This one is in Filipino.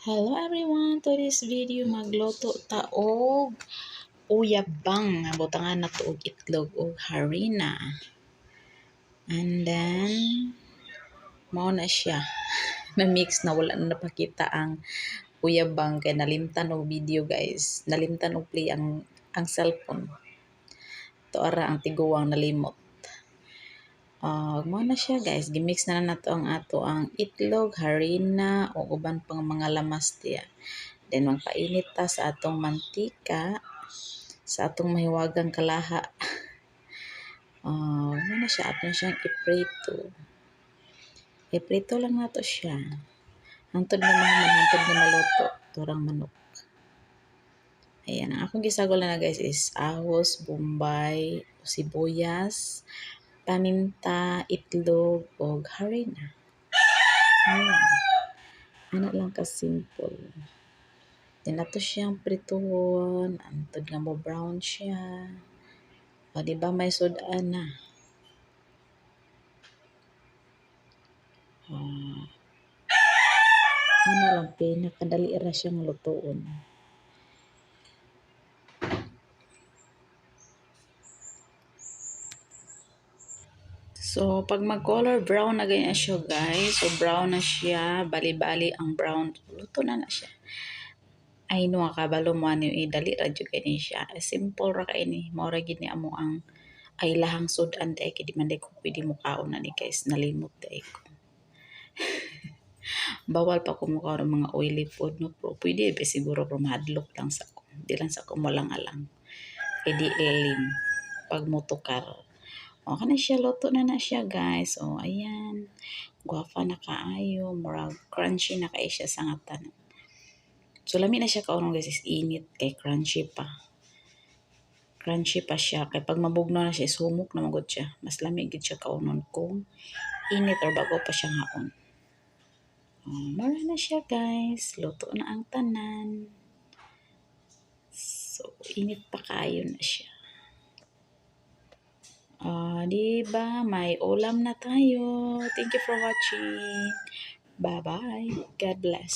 Hello everyone! To this video, magluto ta og uyabang. Butangan na to og itlog og harina. And then, mao na siya. Na-mix na wala na napakita ang uyabang kay nalimtan og video guys. Nalimtan og play ang cellphone. To ara ang tiguwang nalimot. Mao na siya guys. Gimix na nato ang ato ang itlog, harina o uban pang mga lamas diya. Then magpainit ta sa atong mantika, sa atong mahiwagang kalaha. Mao na siya, ato na siyang iprito. Iprito lang nato siya. Hantod na mahuman, hantod na maluto. Turang manok. Ayan, ang akong gisagol na guys is ahos, bombay, sibuyas, paminta, itlog, o harina. Ayan. Ano lang ka-simple. Then nato siyang prituhon, antod nga mo brown siya. O di ba may sudan na. Ano lang pinakadali ra siyang lutuon. So, pag mag-color brown na ganyan siya, guys. So, brown na siya. Bali-bali ang brown. Luto na siya. Ay, no, kabalo mo ano yung dali radyo kani siya. Simple ra kay ni. Maura gini amo ang ay lahang sudan day kay di man day ko pwede mo kaon na ni guys. Nalimot day ko. Bawal pa ko mukha ng mga oily food. No? Pero pwede ba siguro pero mahadlok lang sa ko. Di lang sa ko malang-alang. E di ilim. Pag mutukar. O, kana siya, luto na siya, guys. O, ayan. Guwapa na kaayo. Murag crunchy na kayo siya sa ngatan. So, lami na siya kaunong, guys, is init. Kay crunchy pa. Crunchy pa siya. Kay pag mabugno na siya, sumok na magod siya. Mas lami gid siya kaunon kung init or bago pa siya haon. Mara na siya, guys. Luto na ang tanan. So, init pa kayo na siya. Diba? May ulam na tayo. Thank you for watching. Bye-bye. God bless.